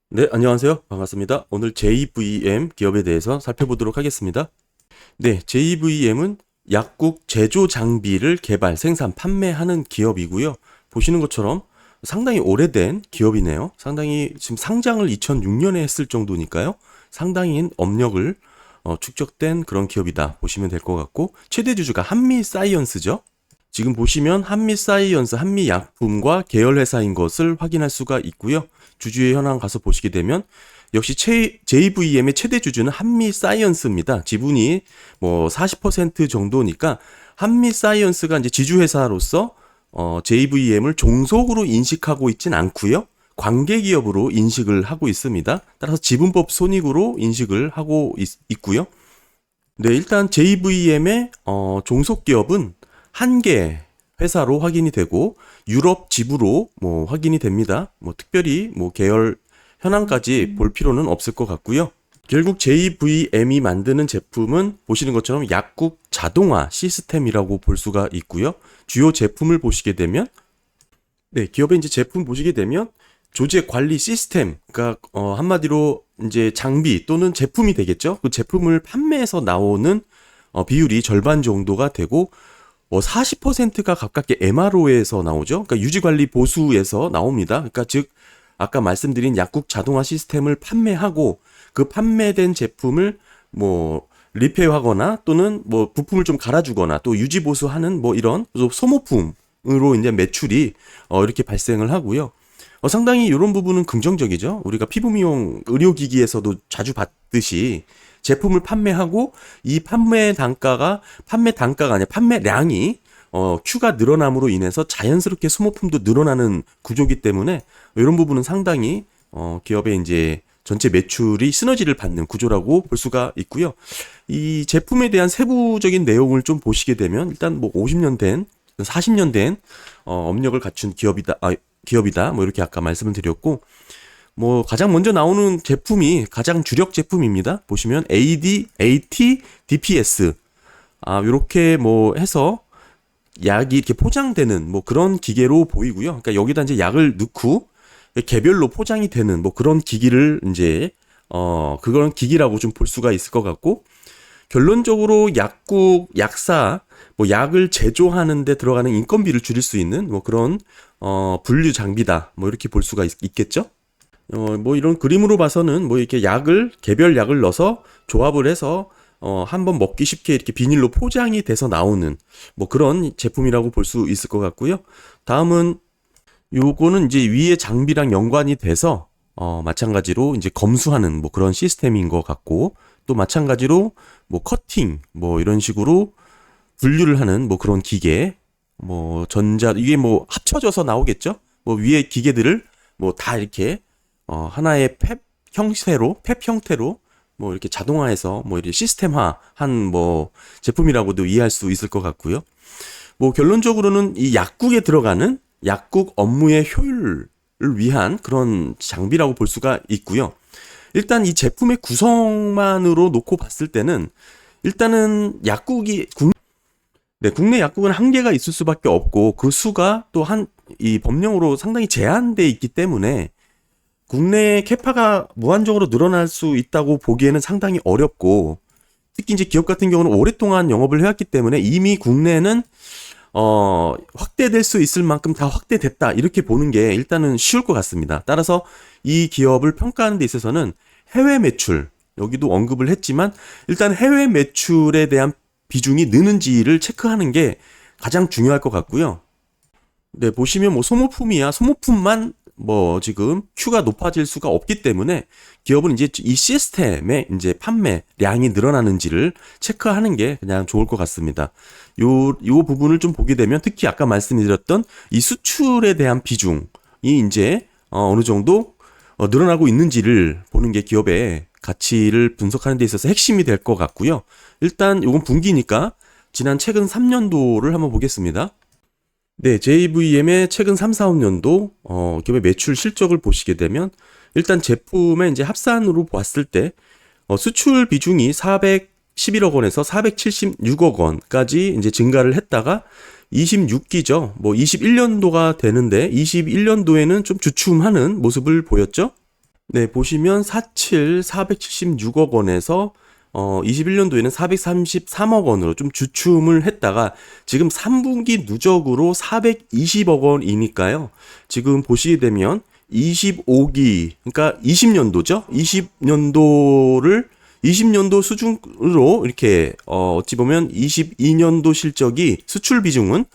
네, 안녕하세요. 반갑습니다. 오늘 JVM 기업에 대해서 살펴보도록 하겠습니다. 네, JVM은 약국 제조 장비를 개발, 생산, 판매하는 기업이고요. 보시는 것처럼 상당히 오래된 기업이네요. 상당히 지금 상장을 2006년에 했을 정도니까요. 상당히 업력을 축적된 그런 기업이다 보시면 될 것 같고, 최대 주주가 한미사이언스죠. 지금 보시면 한미사이언스, 한미약품과 계열회사인 것을 확인할 수가 있고요. 주주의 현황 가서 보시게 되면 역시 JVM의 최대 주주는 한미사이언스입니다. 지분이 뭐 40% 정도니까 한미사이언스가 이제 지주회사로서 JVM을 종속으로 인식하고 있진 않고요. 관계기업으로 인식을 하고 있습니다. 따라서 지분법 손익으로 인식을 하고 있고요. 네, 일단 JVM의 종속기업은 한 개 회사로 확인이 되고 유럽 지부로 뭐 확인이 됩니다. 뭐 특별히 뭐 계열 현황까지 볼 필요는 없을 것 같고요. 결국 JVM이 만드는 제품은 보시는 것처럼 약국 자동화 시스템이라고 볼 수가 있고요. 주요 제품을 보시게 되면 네, 기업의 이제 제품 보시게 되면 조제 관리 시스템, 그러니까 한마디로 이제 장비 또는 제품이 되겠죠. 그 제품을 판매해서 나오는 비율이 절반 정도가 되고 40%가 가깝게 MRO에서 나오죠. 그러니까 유지관리 보수에서 나옵니다. 그러니까 즉 아까 말씀드린 약국 자동화 시스템을 판매하고 그 판매된 제품을 뭐 리페어하거나 또는 뭐 부품을 좀 갈아주거나 또 유지 보수하는 뭐 이런 소모품으로 이제 매출이 이렇게 발생을 하고요. 상당히 이런 부분은 긍정적이죠. 우리가 피부 미용 의료기기에서도 자주 봤듯이 제품을 판매하고 이 판매 단가가 아니라 판매량이 Q가 늘어남으로 인해서 자연스럽게 소모품도 늘어나는 구조기 때문에 이런 부분은 상당히 기업의 이제 전체 매출이 시너지를 받는 구조라고 볼 수가 있고요. 이 제품에 대한 세부적인 내용을 좀 보시게 되면 일단 뭐 50년 된 40년 된 업력을 갖춘 기업이다. 뭐 이렇게 아까 말씀을 드렸고, 뭐 가장 먼저 나오는 제품이 가장 주력 제품입니다. 보시면 AT, DPS 요렇게 뭐 해서 약이 이렇게 포장되는 뭐 그런 기계로 보이고요. 그러니까 여기다 이제 약을 넣고 개별로 포장이 되는 뭐 그런 기기를 이제 그런 기기라고 좀 볼 수가 있을 것 같고, 결론적으로 약국, 약사, 뭐 약을 제조하는 데 들어가는 인건비를 줄일 수 있는 뭐 그런 분류 장비다. 뭐 이렇게 볼 수가 있겠죠? 뭐 이런 그림으로 봐서는 뭐 이렇게 개별 약을 넣어서 조합을 해서 한번 먹기 쉽게 이렇게 비닐로 포장이 돼서 나오는 뭐 그런 제품이라고 볼 수 있을 것 같고요. 다음은 요거는 이제 위에 장비랑 연관이 돼서 마찬가지로 이제 검수하는 뭐 그런 시스템인 것 같고, 또 마찬가지로 뭐 커팅 뭐 이런 식으로 분류를 하는 뭐 그런 기계, 뭐 이게 뭐 합쳐져서 나오겠죠. 뭐 위에 기계들을 뭐 다 이렇게 하나의 펩 형태로 뭐 이렇게 자동화해서 뭐 이렇게 시스템화한 뭐 제품이라고도 이해할 수 있을 것 같고요. 뭐 결론적으로는 이 약국에 들어가는 약국 업무의 효율을 위한 그런 장비라고 볼 수가 있고요. 일단 이 제품의 구성만으로 놓고 봤을 때는 일단은 국내 약국은 한계가 있을 수밖에 없고, 그 수가 또 이 법령으로 상당히 제한돼 있기 때문에 국내 캐파가 무한적으로 늘어날 수 있다고 보기에는 상당히 어렵고, 특히 이제 기업 같은 경우는 오랫동안 영업을 해왔기 때문에 이미 국내는 확대될 수 있을 만큼 다 확대됐다 이렇게 보는 게 일단은 쉬울 것 같습니다. 따라서 이 기업을 평가하는 데 있어서는 해외 매출, 여기도 언급을 했지만 일단 해외 매출에 대한 비중이 느는지를 체크하는 게 가장 중요할 것 같고요. 네, 보시면 뭐 소모품만 뭐 지금 Q가 높아질 수가 없기 때문에 기업은 이제 이 시스템의 이제 판매량이 늘어나는지를 체크하는 게 그냥 좋을 것 같습니다. 요 부분을 좀 보게 되면 특히 아까 말씀드렸던 이 수출에 대한 비중이 이제 어느 정도 늘어나고 있는지를 보는 게 기업의 가치를 분석하는 데 있어서 핵심이 될 것 같고요. 일단 요건 분기니까 최근 3년도를 한번 보겠습니다. 네, JVM의 최근 3, 4년도 기업의 매출 실적을 보시게 되면 일단 제품의 이제 합산으로 봤을 때 수출 비중이 411억 원에서 476억 원까지 이제 증가를 했다가 26기죠. 뭐 21년도가 되는데 21년도에는 좀 주춤하는 모습을 보였죠. 네, 보시면 476억 원에서 21년도에는 433억 원으로 좀 주춤을 했다가 지금 3분기 누적으로 420억 원이니까요. 지금 보시게 되면 25기, 그러니까 20년도죠. 20년도 수준으로 이렇게 어찌 보면 22년도 실적이 수출 비중은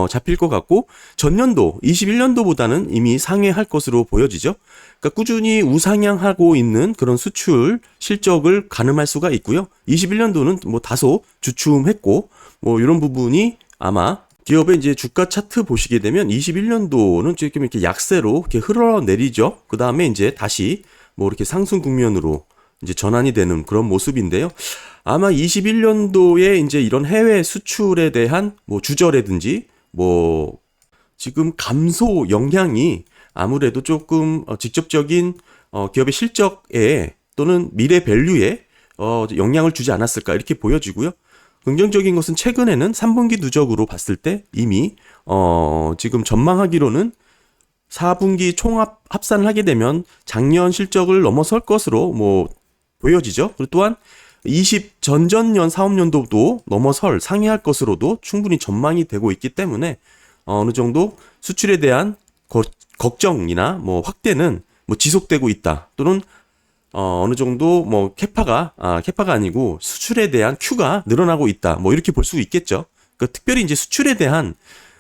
잡힐 것 같고 전년도 21년도보다는 이미 상회할 것으로 보여지죠. 그러니까 꾸준히 우상향하고 있는 그런 수출 실적을 가늠할 수가 있고요. 21년도는 뭐 다소 주춤했고 뭐 이런 부분이 아마 기업의 이제 주가 차트 보시게 되면 21년도는 지금 이렇게 약세로 이렇게 흘러내리죠. 그 다음에 이제 다시 뭐 이렇게 상승 국면으로 이제 전환이 되는 그런 모습인데요. 아마 21년도에 이제 이런 해외 수출에 대한 뭐 주저라든지 뭐 지금 감소 영향이 아무래도 조금 직접적인 기업의 실적에 또는 미래 밸류에 영향을 주지 않았을까 이렇게 보여지고요. 긍정적인 것은 최근에는 3분기 누적으로 봤을 때 이미 지금 전망하기로는 4분기 총합 합산을 하게 되면 작년 실적을 넘어설 것으로 뭐 보여지죠. 그리고 또한 전전년 사업년도도 넘어설 상회할 것으로도 충분히 전망이 되고 있기 때문에 어느 정도 수출에 대한 걱정이나 뭐 확대는 뭐 지속되고 있다. 또는 어느 정도 뭐 캐파가 아니고 수출에 대한 큐가 늘어나고 있다. 뭐 이렇게 볼 수 있겠죠. 그러니까 특별히 이제 수출에 대한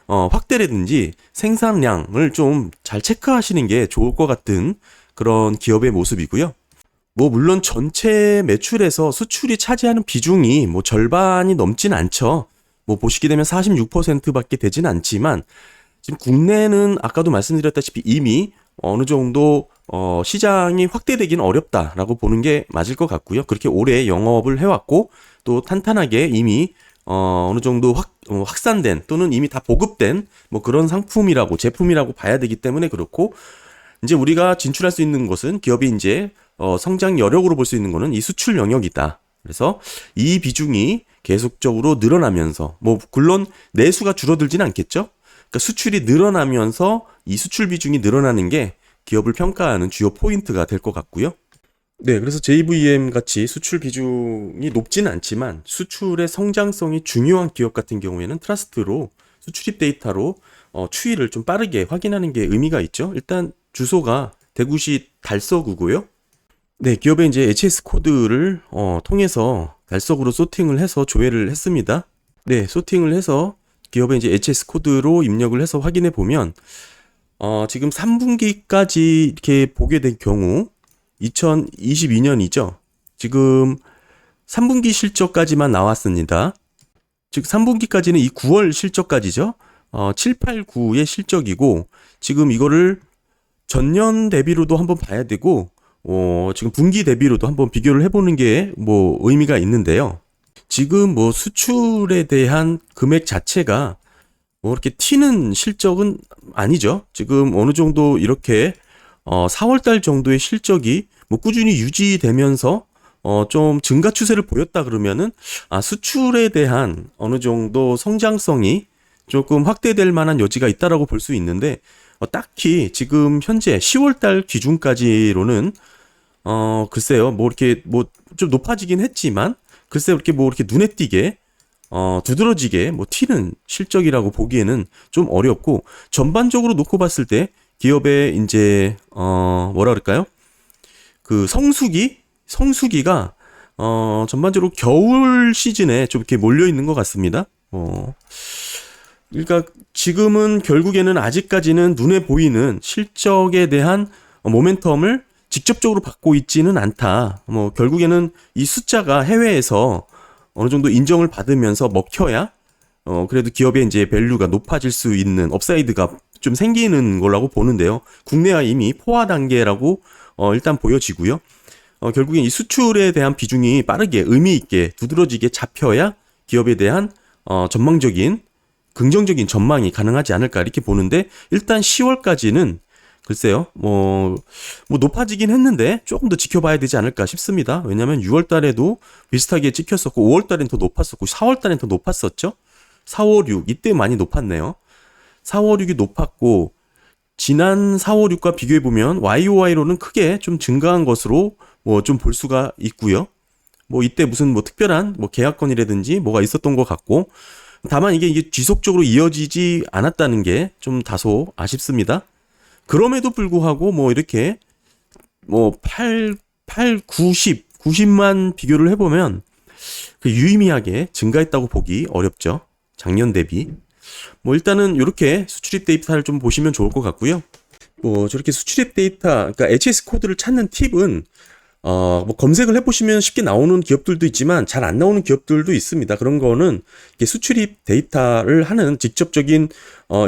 확대라든지 생산량을 좀 잘 체크하시는 게 좋을 것 같은 그런 기업의 모습이고요. 뭐 물론 전체 매출에서 수출이 차지하는 비중이 뭐 절반이 넘진 않죠. 뭐 보시게 되면 46%밖에 되진 않지만 지금 국내는 아까도 말씀드렸다시피 이미 어느 정도 시장이 확대되기는 어렵다라고 보는 게 맞을 것 같고요. 그렇게 오래 영업을 해왔고 또 탄탄하게 이미 어느 정도 확산된 또는 이미 다 보급된 뭐 그런 상품이라고 제품이라고 봐야 되기 때문에 그렇고 이제 우리가 진출할 수 있는 것은 기업이 이제 성장 여력으로 볼 수 있는 거는 이 수출 영역이다. 그래서 이 비중이 계속적으로 늘어나면서 뭐 물론 내수가 줄어들지는 않겠죠. 그러니까 수출이 늘어나면서 이 수출 비중이 늘어나는 게 기업을 평가하는 주요 포인트가 될 것 같고요. 네, 그래서 JVM 같이 수출 비중이 높지는 않지만 수출의 성장성이 중요한 기업 같은 경우에는 트러스트로 수출입 데이터로 추이를 좀 빠르게 확인하는 게 의미가 있죠. 일단 주소가 대구시 달서구고요. 네, 기업의 이제 HS 코드를 통해서 달석으로 소팅을 해서 조회를 했습니다. 네, 소팅을 해서 기업의 이제 HS 코드로 입력을 해서 확인해 보면 지금 3분기까지 이렇게 보게 된 경우 2022년이죠. 지금 3분기 실적까지만 나왔습니다. 즉 3분기까지는 이 9월 실적까지죠. 7, 8, 9의 실적이고 지금 이거를 전년 대비로도 한번 봐야 되고 지금 분기 대비로도 한번 비교를 해보는 게 뭐 의미가 있는데요. 지금 뭐 수출에 대한 금액 자체가 뭐 이렇게 튀는 실적은 아니죠. 지금 어느 정도 이렇게 4월달 정도의 실적이 뭐 꾸준히 유지되면서 좀 증가 추세를 보였다 그러면은 수출에 대한 어느 정도 성장성이 조금 확대될 만한 여지가 있다라고 볼 수 있는데 딱히 지금 현재 10월달 기준까지로는 글쎄요, 뭐 이렇게 뭐 좀 높아지긴 했지만 글쎄요, 이렇게 뭐 이렇게 눈에 띄게 두드러지게 뭐 튀는 실적이라고 보기에는 좀 어렵고 전반적으로 놓고 봤을 때 기업의 이제 뭐라 그럴까요? 그 성수기가 전반적으로 겨울 시즌에 좀 이렇게 몰려 있는 것 같습니다. 그러니까 지금은 결국에는 아직까지는 눈에 보이는 실적에 대한 모멘텀을 직접적으로 받고 있지는 않다. 뭐 결국에는 이 숫자가 해외에서 어느 정도 인정을 받으면서 먹혀야 그래도 기업의 이제 밸류가 높아질 수 있는 업사이드가 좀 생기는 거라고 보는데요. 국내와 이미 포화 단계라고 일단 보여지고요. 결국엔 이 수출에 대한 비중이 빠르게 의미 있게 두드러지게 잡혀야 기업에 대한 전망적인 긍정적인 전망이 가능하지 않을까 이렇게 보는데 일단 10월까지는 글쎄요, 뭐 높아지긴 했는데 조금 더 지켜봐야 되지 않을까 싶습니다. 왜냐하면 6월 달에도 비슷하게 찍혔었고 5월 달엔 더 높았었고 4월 달엔 더 높았었죠. 4, 5, 6 이때 많이 높았네요. 4, 5, 6이 높았고 지난 4, 5, 6과 비교해 보면 YOY로는 크게 좀 증가한 것으로 뭐 좀 볼 수가 있고요. 뭐 이때 무슨 뭐 특별한 뭐 계약건이라든지 뭐가 있었던 것 같고, 다만 이게 지속적으로 이어지지 않았다는 게 좀 다소 아쉽습니다. 그럼에도 불구하고 뭐 이렇게 뭐 90만 비교를 해보면 그 유의미하게 증가했다고 보기 어렵죠. 작년 대비. 뭐 일단은 이렇게 수출입 데이터를 좀 보시면 좋을 것 같고요. 뭐 저렇게 수출입 데이터, 그러니까 HS 코드를 찾는 팁은 뭐 검색을 해보시면 쉽게 나오는 기업들도 있지만 잘 안 나오는 기업들도 있습니다. 그런 거는 수출입 데이터를 하는 직접적인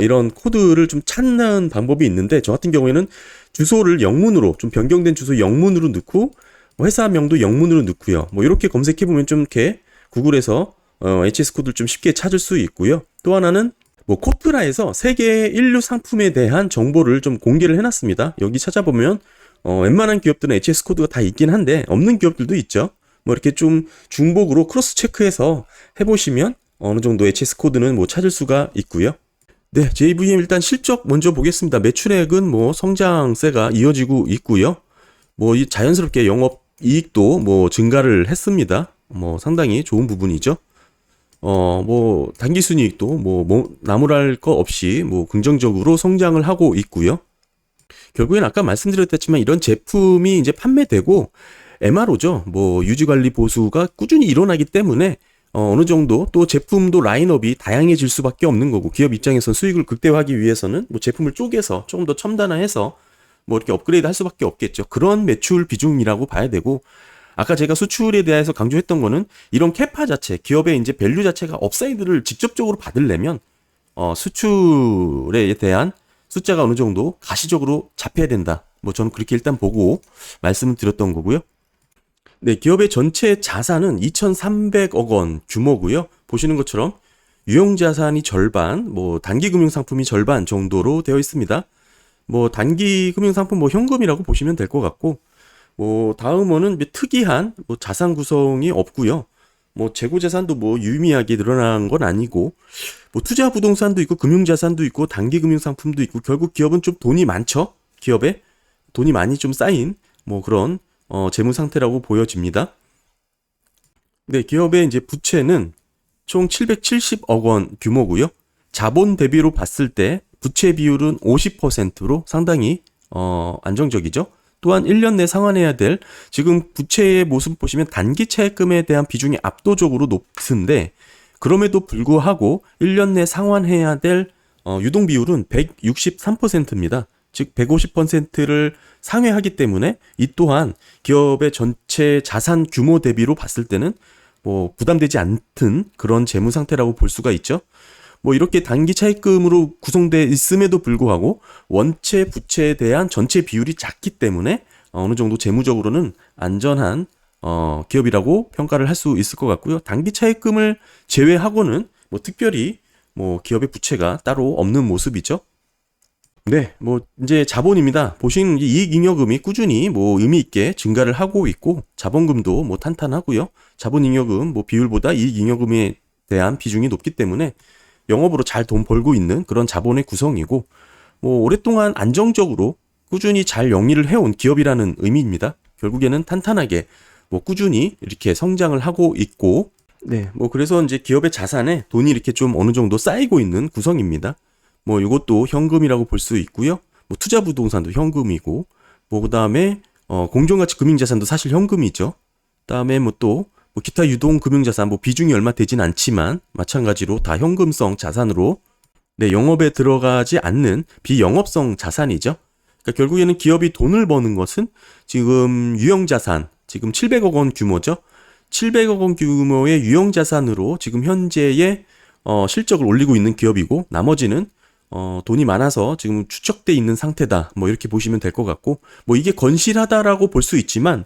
이런 코드를 좀 찾는 방법이 있는데, 저 같은 경우에는 주소를 영문으로 좀 변경된 주소 영문으로 넣고 회사명도 영문으로 넣고요. 뭐 이렇게 검색해보면 좀 이렇게 구글에서 HS 코드를 좀 쉽게 찾을 수 있고요. 또 하나는 뭐 코트라에서 세계 인류 상품에 대한 정보를 좀 공개를 해놨습니다. 여기 찾아보면 웬만한 기업들은 HS 코드가 다 있긴 한데 없는 기업들도 있죠. 뭐 이렇게 좀 중복으로 크로스 체크해서 해보시면 어느 정도 HS 코드는 뭐 찾을 수가 있고요. 네, JVM 일단 실적 먼저 보겠습니다. 매출액은 뭐 성장세가 이어지고 있고요. 뭐 이 자연스럽게 영업 이익도 뭐 증가를 했습니다. 뭐 상당히 좋은 부분이죠. 뭐 당기순이익도 뭐 나무랄 거 없이 뭐 긍정적으로 성장을 하고 있고요. 결국엔 아까 말씀드렸지만 이런 제품이 이제 판매되고 MRO죠. 뭐 유지관리 보수가 꾸준히 일어나기 때문에 어느 정도 또 제품도 라인업이 다양해질 수밖에 없는 거고, 기업 입장에서 수익을 극대화하기 위해서는 뭐 제품을 쪼개서 조금 더 첨단화해서 뭐 이렇게 업그레이드 할 수밖에 없겠죠. 그런 매출 비중이라고 봐야 되고, 아까 제가 수출에 대해서 강조했던 거는 이런 캐파 자체, 기업의 이제 밸류 자체가 업사이드를 직접적으로 받으려면 수출에 대한 숫자가 어느 정도 가시적으로 잡혀야 된다. 뭐 저는 그렇게 일단 보고 말씀을 드렸던 거고요. 네, 기업의 전체 자산은 2,300억 원 규모고요. 보시는 것처럼 유형 자산이 절반, 뭐 단기 금융 상품이 절반 정도로 되어 있습니다. 뭐 단기 금융 상품 뭐 현금이라고 보시면 될 것 같고, 뭐 다음은 특이한 뭐 자산 구성이 없고요. 뭐 재고 자산도 뭐 유의미하게 늘어난 건 아니고, 뭐 투자 부동산도 있고 금융 자산도 있고 단기 금융 상품도 있고, 결국 기업은 좀 돈이 많죠. 기업에 돈이 많이 좀 쌓인 뭐 그런 재무 상태라고 보여집니다. 네, 기업의 이제 부채는 총 770억 원 규모고요. 자본 대비로 봤을 때 부채 비율은 50%로 상당히 안정적이죠. 또한 1년 내 상환해야 될, 지금 부채의 모습 보시면 단기 차입금에 대한 비중이 압도적으로 높은데, 그럼에도 불구하고 1년 내 상환해야 될 유동 비율은 163%입니다. 즉 150%를 상회하기 때문에 이 또한 기업의 전체 자산 규모 대비로 봤을 때는 뭐 부담되지 않던 그런 재무 상태라고 볼 수가 있죠. 뭐 이렇게 단기 차입금으로 구성되어 있음에도 불구하고 원체 부채에 대한 전체 비율이 작기 때문에 어느 정도 재무적으로는 안전한 기업이라고 평가를 할 수 있을 것 같고요. 단기 차입금을 제외하고는 뭐 특별히 뭐 기업의 부채가 따로 없는 모습이죠. 네, 뭐 이제 자본입니다. 보시는 이익잉여금이 꾸준히 뭐 의미 있게 증가를 하고 있고, 자본금도 뭐 탄탄하고요. 자본잉여금 뭐 비율보다 이익잉여금에 대한 비중이 높기 때문에 영업으로 잘 돈 벌고 있는 그런 자본의 구성이고, 뭐 오랫동안 안정적으로 꾸준히 잘 영위를 해온 기업이라는 의미입니다. 결국에는 탄탄하게 뭐 꾸준히 이렇게 성장을 하고 있고, 네, 뭐 그래서 이제 기업의 자산에 돈이 이렇게 좀 어느 정도 쌓이고 있는 구성입니다. 뭐 이것도 현금이라고 볼 수 있고요. 뭐 투자 부동산도 현금이고, 뭐 그다음에 공정가치 금융자산도 사실 현금이죠. 그다음에 뭐 또 뭐 기타 유동 금융자산 뭐 비중이 얼마 되진 않지만 마찬가지로 다 현금성 자산으로, 네, 영업에 들어가지 않는 비영업성 자산이죠. 그러니까 결국에는 기업이 돈을 버는 것은 지금 유형자산, 지금 700억 원 규모죠. 700억 원 규모의 유형자산으로 지금 현재의 실적을 올리고 있는 기업이고, 나머지는 돈이 많아서 지금 축적돼 있는 상태다. 뭐 이렇게 보시면 될 것 같고, 뭐 이게 건실하다라고 볼 수 있지만,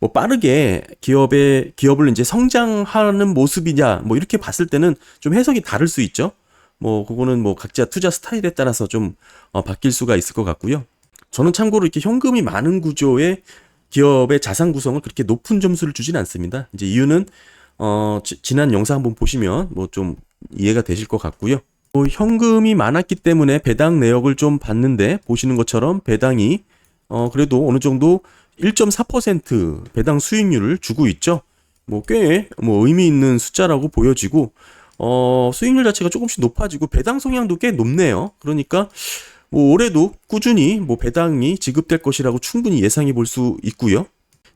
뭐 빠르게 기업을 이제 성장하는 모습이냐, 뭐 이렇게 봤을 때는 좀 해석이 다를 수 있죠. 뭐 그거는 뭐 각자 투자 스타일에 따라서 좀 바뀔 수가 있을 것 같고요. 저는 참고로 이렇게 현금이 많은 구조의 기업의 자산 구성을 그렇게 높은 점수를 주진 않습니다. 이제 이유는 지난 영상 한번 보시면 뭐 좀 이해가 되실 것 같고요. 뭐 현금이 많았기 때문에 배당 내역을 좀 봤는데 보시는 것처럼 배당이 그래도 어느 정도 1.4% 배당 수익률을 주고 있죠. 뭐 꽤 뭐 의미 있는 숫자라고 보여지고 수익률 자체가 조금씩 높아지고 배당 성향도 꽤 높네요. 그러니까 뭐 올해도 꾸준히 뭐 배당이 지급될 것이라고 충분히 예상해 볼 수 있고요.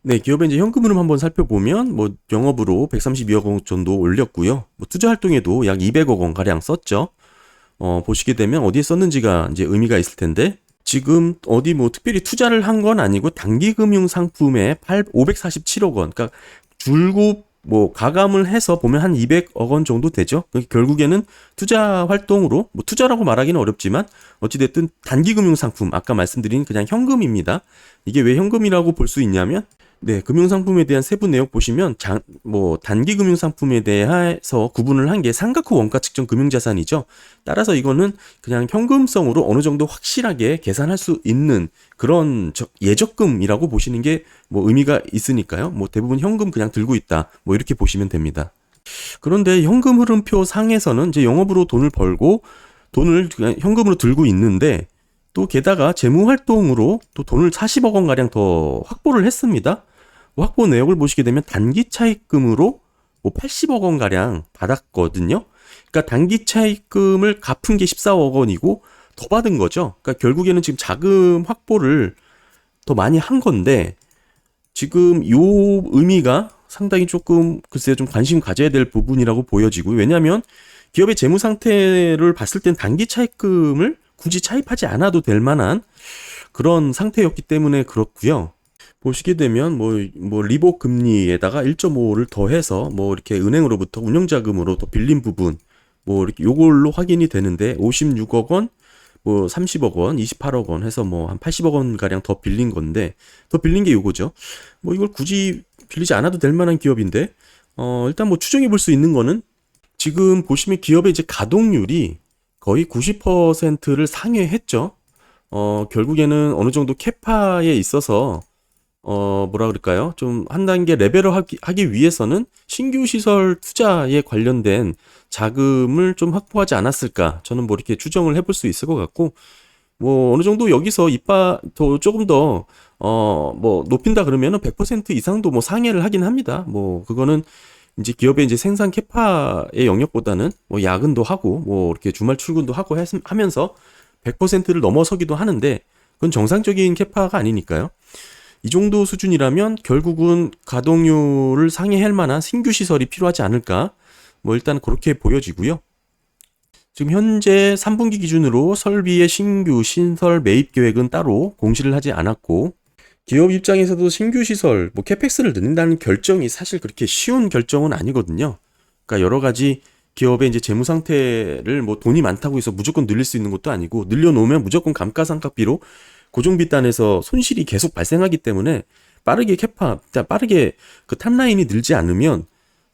네, 기업의 이제 현금 흐름 한번 살펴보면 뭐 영업으로 132억 원 정도 올렸고요. 뭐 투자 활동에도 약 200억 원 가량 썼죠. 보시게 되면 어디에 썼는지가 이제 의미가 있을 텐데 지금 어디 뭐 특별히 투자를 한 건 아니고 단기금융 상품에 547억 원, 그러니까 줄곧 뭐 가감을 해서 보면 한 200억 원 정도 되죠. 결국에는 투자 활동으로 뭐 투자라고 말하기는 어렵지만 어찌됐든 단기금융 상품 아까 말씀드린 그냥 현금입니다. 이게 왜 현금이라고 볼 수 있냐면 네, 금융상품에 대한 세부 내역 보시면 뭐 단기 금융상품에 대해서 구분을 한 게 상각 후 원가 측정 금융자산이죠. 따라서 이거는 그냥 현금성으로 어느 정도 확실하게 계산할 수 있는 그런 예적금이라고 보시는 게 뭐 의미가 있으니까요. 뭐 대부분 현금 그냥 들고 있다. 뭐 이렇게 보시면 됩니다. 그런데 현금 흐름표 상에서는 이제 영업으로 돈을 벌고 돈을 그냥 현금으로 들고 있는데 또 게다가 재무 활동으로 또 돈을 40억 원 가량 더 확보를 했습니다. 확보 내역을 보시게 되면 단기 차입금으로 뭐 80억 원 가량 받았거든요. 그러니까 단기 차입금을 갚은 게 14억 원이고 더 받은 거죠. 그러니까 결국에는 지금 자금 확보를 더 많이 한 건데 지금 요 의미가 상당히 조금 글쎄요 좀 관심 가져야 될 부분이라고 보여지고요. 왜냐하면 기업의 재무 상태를 봤을 땐 단기 차입금을 굳이 차입하지 않아도 될 만한 그런 상태였기 때문에 그렇고요. 보시게 되면 뭐 리보 금리에다가 1.5를 더해서 뭐 이렇게 은행으로부터 운영자금으로 더 빌린 부분 뭐 이렇게 요걸로 확인이 되는데 56억 원, 뭐 30억 원, 28억 원 해서 뭐 한 80억 원 가량 더 빌린 건데 더 빌린 게 요거죠. 뭐 이걸 굳이 빌리지 않아도 될 만한 기업인데 일단 뭐 추정해 볼 수 있는 거는 지금 보시면 기업의 이제 가동률이 거의 90%를 상회했죠. 결국에는 어느 정도 캐파에 있어서 뭐라 그럴까요? 좀 한 단계 레벨업 하기 위해서는 신규 시설 투자에 관련된 자금을 좀 확보하지 않았을까? 저는 뭐 이렇게 추정을 해볼 수 있을 것 같고, 뭐 어느 정도 여기서 더 조금 더 뭐 높인다 그러면은 100% 이상도 뭐 상회를 하긴 합니다. 뭐 그거는 이제 기업의 이제 생산 캐파의 영역보다는 뭐 야근도 하고 뭐 이렇게 주말 출근도 하고 하면서 100%를 넘어서기도 하는데 그건 정상적인 캐파가 아니니까요. 이 정도 수준이라면 결국은 가동률을 상회할 만한 신규 시설이 필요하지 않을까? 뭐 일단 그렇게 보여지고요. 지금 현재 3분기 기준으로 설비의 신규 신설 매입 계획은 따로 공시를 하지 않았고 기업 입장에서도 신규 시설 뭐 캐펙스를 넣는다는 결정이 사실 그렇게 쉬운 결정은 아니거든요. 그러니까 여러 가지 기업의 이제 재무 상태를 뭐 돈이 많다고 해서 무조건 늘릴 수 있는 것도 아니고 늘려놓으면 무조건 감가상각비로 고정비단에서 손실이 계속 발생하기 때문에 빠르게 그 탑라인이 늘지 않으면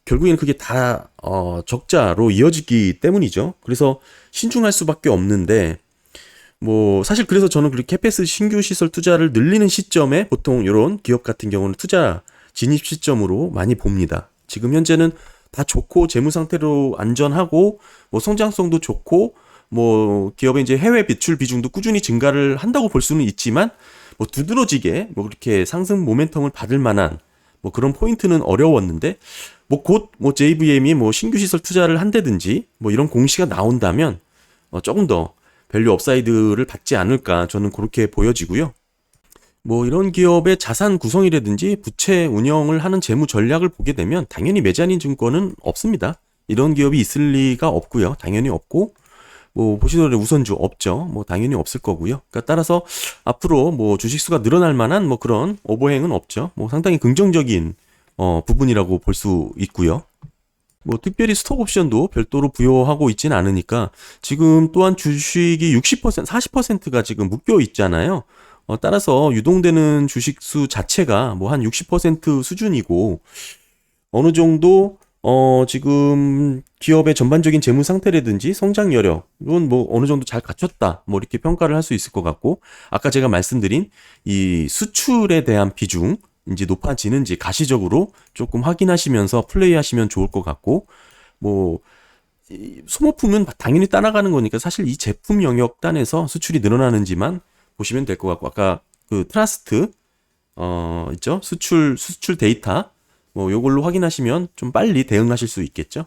결국에는 그게 다 적자로 이어지기 때문이죠. 그래서 신중할 수밖에 없는데 뭐 사실 그래서 저는 그렇게 캐페스 신규 시설 투자를 늘리는 시점에 보통 이런 기업 같은 경우는 투자 진입 시점으로 많이 봅니다. 지금 현재는 다 좋고 재무 상태로 안전하고 뭐 성장성도 좋고 뭐 기업의 이제 해외 매출 비중도 꾸준히 증가를 한다고 볼 수는 있지만 뭐 두드러지게 뭐 그렇게 상승 모멘텀을 받을 만한 뭐 그런 포인트는 어려웠는데 뭐 곧 뭐 JVM이 뭐 신규 시설 투자를 한다든지 뭐 이런 공시가 나온다면 조금 더 밸류 업사이드를 받지 않을까 저는 그렇게 보여지고요. 뭐 이런 기업의 자산 구성이라든지 부채 운영을 하는 재무 전략을 보게 되면 당연히 메자닌 증권은 없습니다. 이런 기업이 있을 리가 없고요. 당연히 없고 뭐 보시더라도 우선주 없죠. 뭐 당연히 없을 거고요. 그러니까 따라서 앞으로 뭐 주식수가 늘어날 만한 뭐 그런 오버행은 없죠. 뭐 상당히 긍정적인 부분이라고 볼 수 있고요. 뭐 특별히 스톡 옵션도 별도로 부여하고 있지는 않으니까 지금 또한 주식이 60%, 40%가 지금 묶여 있잖아요. 따라서 유동되는 주식수 자체가 뭐 한 60% 수준이고 어느 정도 지금 기업의 전반적인 재무 상태라든지 성장 여력 이건 뭐 어느 정도 잘 갖췄다 뭐 이렇게 평가를 할 수 있을 것 같고 아까 제가 말씀드린 이 수출에 대한 비중 이제 높아지는지 가시적으로 조금 확인하시면서 플레이하시면 좋을 것 같고 뭐 소모품은 당연히 따라가는 거니까 사실 이 제품 영역 단에서 수출이 늘어나는지만 보시면 될 것 같고, 아까 그 트러스트 있죠? 수출 데이터 뭐 요걸로 확인하시면 좀 빨리 대응하실 수 있겠죠?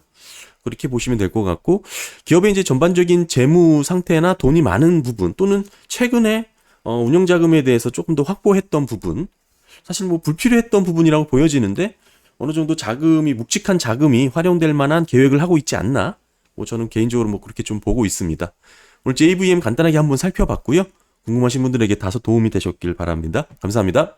그렇게 보시면 될 것 같고, 기업의 이제 전반적인 재무 상태나 돈이 많은 부분 또는 최근에 운영 자금에 대해서 조금 더 확보했던 부분, 사실 뭐 불필요했던 부분이라고 보여지는데 어느 정도 자금이 묵직한 자금이 활용될 만한 계획을 하고 있지 않나? 뭐 저는 개인적으로 뭐 그렇게 좀 보고 있습니다. 오늘 JVM 간단하게 한번 살펴봤고요. 궁금하신 분들에게 다소 도움이 되셨길 바랍니다. 감사합니다.